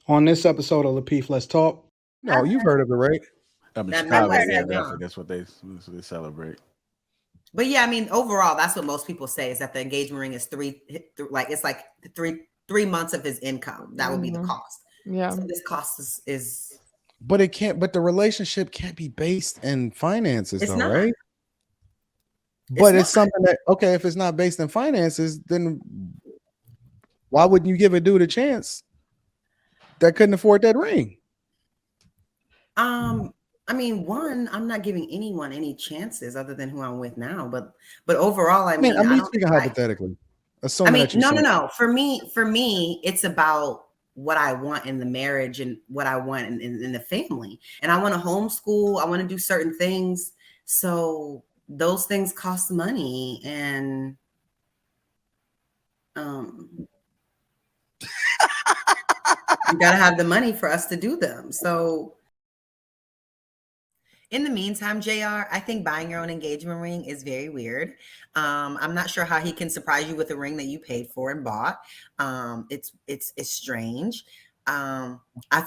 On this episode of Lapeef, Let's Talk. No, you've heard of it, right? Up in That Chicago, Midwest yeah, thing, definitely. That's what they celebrate. But yeah, I mean, overall, that's what most people say is that the engagement ring is it's like three months of his income. That would be the cost. Yeah. So this cost is But it can't. But the relationship can't be based in finances, it's though, not. right? But it's not. something that if it's not based in finances, then why wouldn't you give a dude a chance that couldn't afford that ring? I mean, one, I'm not giving anyone any chances other than who I'm with now. But overall, I mean, I'm speaking hypothetically. No. For me, it's about what I want in the marriage and what I want in the family. And I want to homeschool. I want to do certain things. So those things cost money, and you got to have the money for us to do them. So in the meantime, JR, I think buying your own engagement ring is very weird. I'm not sure how he can surprise you with a ring that you paid for and bought. It's strange. I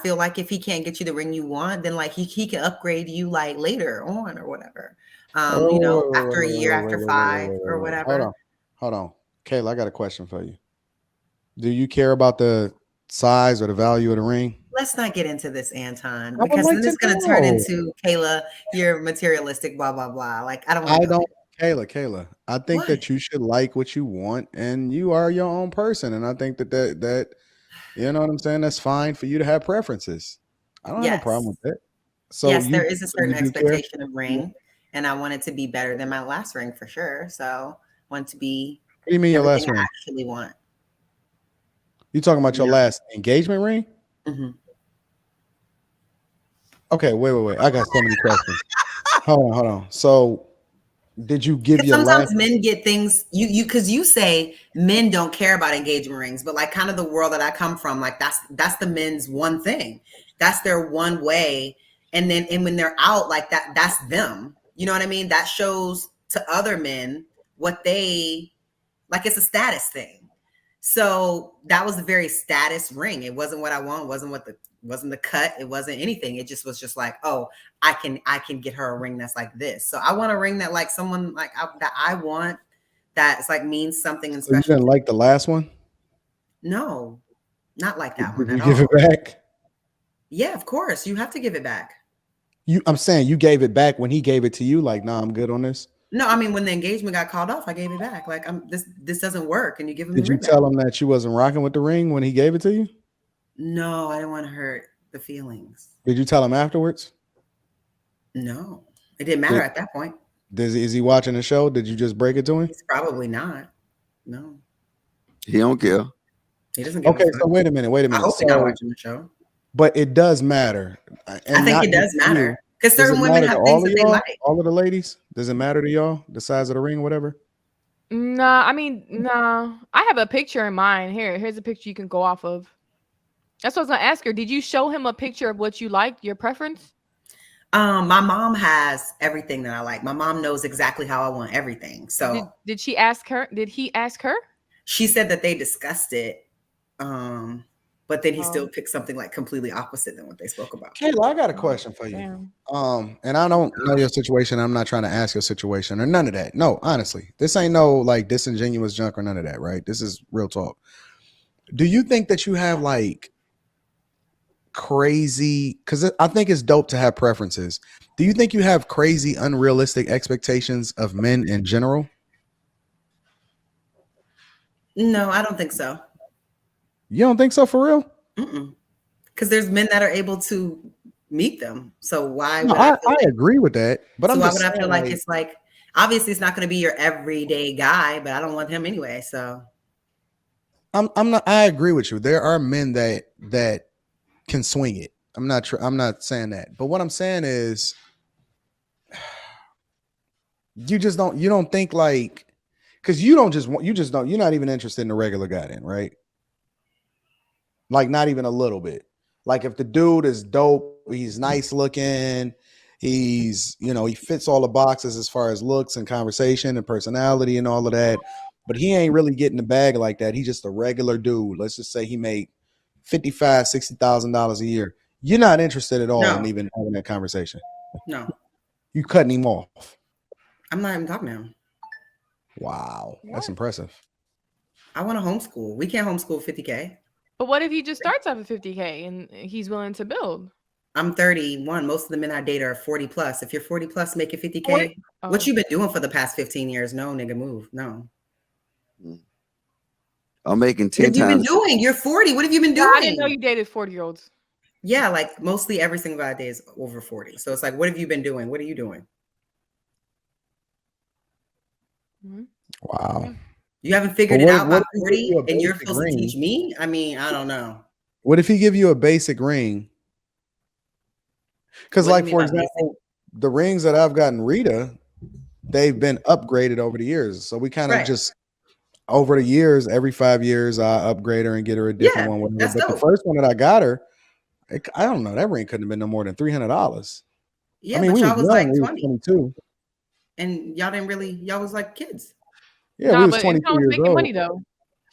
feel like if he can't get you the ring you want, then like he can upgrade you like later on or whatever. After a year, after 5 or whatever. Hold on. Kayla, I got a question for you. Do you care about the size or the value of the ring? Let's not get into this, Anton, because then it's going to turn into Kayla, you're materialistic, blah, blah, blah. Like, I don't want to. Kayla, I think that you should like what you want, and you are your own person. And I think that you know what I'm saying? That's fine for you to have preferences. I don't have a problem with that. So yes, there is a certain expectation of ring, and I want it to be better than my last ring for sure. So I want it to be. What do you mean your last ring? I actually want. You talking about your last engagement ring? Mm-hmm. Okay, wait. I got so many questions. Hold on. So, did you give your sometimes men get things you because you say men don't care about engagement rings, but like kind of the world that I come from, like that's the men's one thing. That's their one way. And when they're out like that, that's them. You know what I mean? That shows to other men what they like. It's a status thing. So that was a very status ring. It wasn't what I want. Wasn't the cut. It wasn't anything. It just was just like, oh, I can get her a ring that's like this. So I want a ring that like someone like that I want that's like means something and special. You didn't like the last one? No, not like that one. Did you give it back? Yeah, of course. You have to give it back. I'm saying you gave it back when he gave it to you. Like, nah, I'm good on this. No, I mean when the engagement got called off, I gave it back. Like this doesn't work, and you give him. Did you tell him that you wasn't rocking with the ring when he gave it to you? No, I didn't want to hurt the feelings. Did you tell him afterwards? No, it didn't matter at that point. Is he watching the show? Did you just break it to him? He's probably not. No, he don't care. He doesn't. Give okay, so wait a minute. I hope he's not watching the show. But it does matter. And I think it does matter. Because certain women have things that they like. All of the ladies, does it matter to y'all? The size of the ring, whatever? Nah, I have a picture in mind. Here's a picture you can go off of. That's what I was gonna ask her. Did you show him a picture of what you liked, your preference? My mom has everything that I like. My mom knows exactly how I want everything. So did she ask her? Did he ask her? She said that they discussed it. But then he still picked something like completely opposite than what they spoke about. Kayla, I got a question for you. Damn. And I don't know your situation. I'm not trying to ask your situation or none of that. No, honestly, this ain't no like disingenuous junk or none of that, right? This is real talk. Do you think that you have like crazy, because I think it's dope to have preferences. Do you think you have crazy, unrealistic expectations of men in general? No, I don't think so. You don't think so for real? Because there's men that are able to meet them. So why? No, I agree with that. But so why would I feel like it's like obviously it's not going to be your everyday guy, but I don't want him anyway. So I'm not. I agree with you. There are men that can swing it. I'm not saying that. But what I'm saying is, you don't think like, because you're not even interested in the regular guy then, right? Like not even a little bit. Like if the dude is dope, he's nice looking, he's, he fits all the boxes as far as looks and conversation and personality and all of that, but he ain't really getting the bag like that. He's just a regular dude. Let's just say he make $55,000-$60,000 a year. You're not interested at all No. in even having that conversation. No, You cutting him off. I'm not even talking to him. Wow, that's impressive. I want to homeschool. We can't homeschool 50K. But what if he just starts off at 50K and he's willing to build? I'm 31. Most of the men I date are 40 plus. If you're 40 plus making 50K, 40? what you been doing for the past 15 years? No, nigga, move. No. I'm making What 10 have you been times. doing? You're 40. What have you been doing? I didn't know you dated 40-year-olds. Yeah, like mostly every single guy I date is over 40. So it's like, what have you been doing? What are you doing? Wow. You haven't figured But it what- out what by if he 40 gives you a and you're basic supposed to ring? teach me? I mean, I don't know. What if he give you a basic ring? Because, What do like, you for mean by example, the rings that I've gotten Rita, they've been upgraded over the years. So we kind of Right. just over the years, every 5 years, I upgrade her and get her a different Yeah, one. Whatever. that's But the dope. first one that I got her, I don't know, that ring couldn't have been no more than $300. Yeah, I mean, but we y'all was was young, like we was 20 22. and y'all was like kids. Yeah, Nah, we was but 22 Imran was years making old. money though.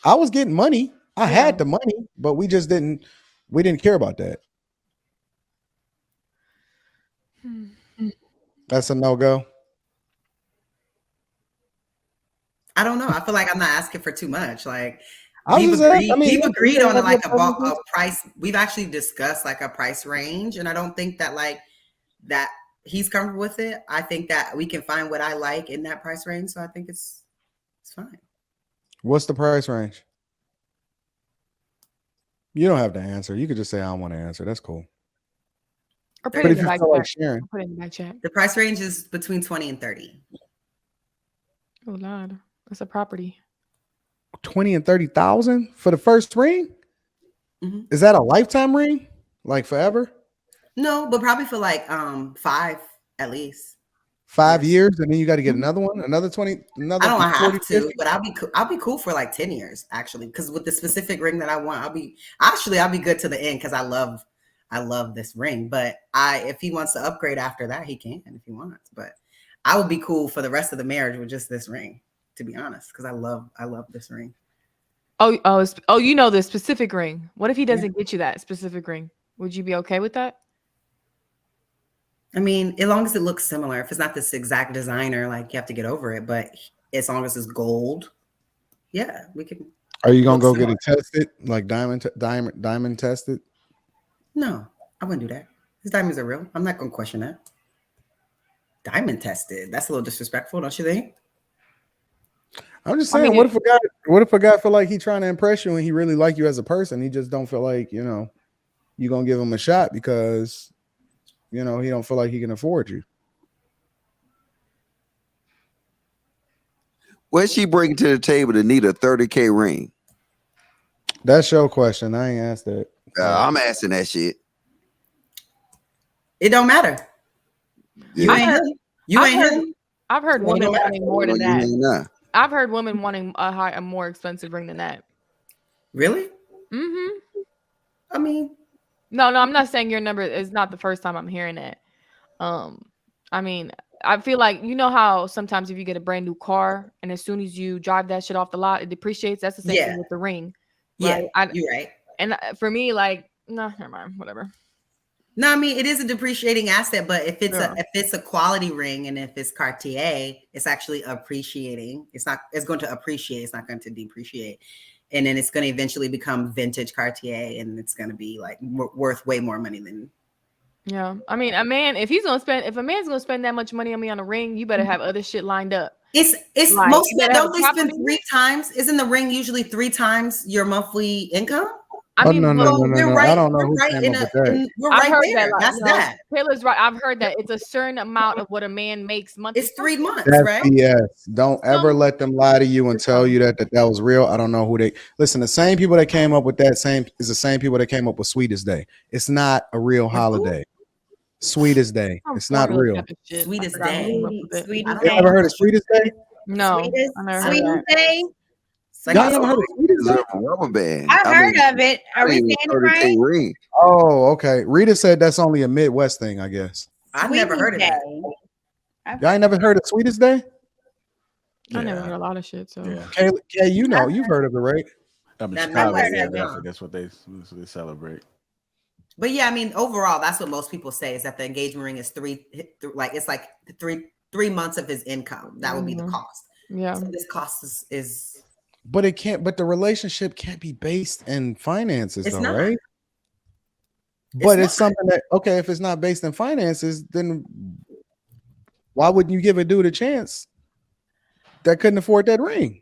I was getting money. I Yeah. had the money, but we didn't care about that. That's a no-go. I don't know. I feel like I'm not asking for too much. Like I was we've just agreed, asking, I mean, we've you agreed can on have like your a preferences. price. We've actually discussed like a price range, and I don't think that like that he's comfortable with it. I think that we can find what I like in that price range. So I think it's fine. What's the price range? You don't have to answer. You could just say I don't want to answer. That's cool. Or But put it But in if the you back feel like chat. sharing, Put it in the back chat. The price range is between 20 and 30. Oh Lord, that's a property. 20 and 30,000 for the first ring? Mhm. Is that a lifetime ring? Like forever? No, but probably for like 5 at least. 5 Yes. years, and then you got to get Mhm. another one, another 20, another I don't 40, have to, 50? but I'll be cool for like 10 years actually, because with the specific ring that I want, I'll be good to the end because I love this ring. But if he wants to upgrade after that, he can if he wants. But I would be cool for the rest of the marriage with just this ring, to be honest, because I love this ring. Oh, you know the specific ring. What if he doesn't get you that specific ring? Would you be okay with that? I mean, as long as it looks similar, if it's not this exact designer, like you have to get over it. But as long as it's gold, yeah, we can. Are you gonna Looks go get similar. it tested, like diamond tested? No, I wouldn't do that. His diamonds are real. I'm not gonna question that. Diamond tested. That's a little disrespectful, don't you think? I'm just I saying, mean, what if a guy feel like he trying to impress you and he really like you as a person? He just don't feel like, you're gonna give him a shot because he don't feel like he can afford you. What's she bringing to the table to need a 30K ring? That's your question. I ain't asked that. I'm asking that shit. It don't matter. You I've ain't heard- him. You I've ain't heard- him. I've heard So it women don't matter. wanting more than You that. ain't nah. I've heard women wanting a more expensive ring than that. Really? Mm-hmm. I mean, No, I'm not saying your number is not the first time I'm hearing that. I mean, I feel like how sometimes if you get a brand new car and as soon as you drive that shit off the lot, it depreciates. That's the same Yeah. thing with the ring. yeah, Right? you're right. And for me, like, no, never mind, whatever. No, I mean it is a depreciating asset, but if Yeah. it's a quality ring and if it's Cartier, it's actually appreciating. It's going to appreciate. It's not going to depreciate, and then it's going to eventually become vintage Cartier, and it's going to be like worth way more money than. Yeah, I mean, if a man's gonna spend that much money on me on a ring, you better have other shit lined up. It's Like, most you men better have don't a they spend property. 3 times? Isn't the ring usually 3 times your monthly income? I mean, no. We're I right. don't know We're who right came in up a. with that. In, we're I've right heard there. that. Like, That's that. Taylor's right. I've heard that it's a certain amount of what a man makes monthly. It's 3 months, That's right? BS. Don't ever let them lie to you and tell you that was real. I don't know who they listen. The same people that came up with that is the same people that came up with Sweetest Day. It's not a real holiday. Sweetest Day. It's not real. Sweetest Day. Sweetest You Day. ever heard of Sweetest Day? No, Sweetest, I never heard Sweetest that. Day. Y'all never heard of Sweetest Day? A rubber band. I've heard of it. Are we I saying mean, it 30K right? ring. Oh, okay. Rita said that's only a Midwest thing, I guess. I've never heard of that. Y'all ain't never heard of Sweetest Day? I never heard a lot of shit. So Yeah. Kayla, you've heard of it, right? I'm in That Chicago. Midwest Yeah, right now. definitely. That's what they celebrate. But yeah, I mean, overall, that's what most people say is that the engagement ring is it's like three months of his income. That would be the cost. Yeah. So this cost is But it can't. But the relationship can't be based in finances, it's though, not. right? But it's not. something that okay. If it's not based in finances, then why wouldn't you give a dude a chance that couldn't afford that ring?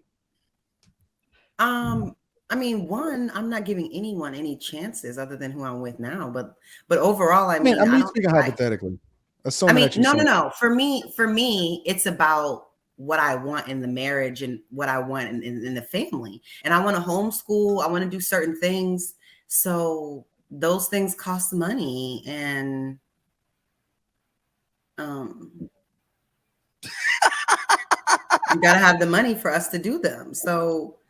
I mean, one, I'm not giving anyone any chances other than who I'm with now. But overall, I mean, I'm speaking hypothetically. Assuming that no. For me, it's about what I want in the marriage and what I want in the family. And I want to homeschool. I want to do certain things. So those things cost money, and you got to have the money for us to do them. So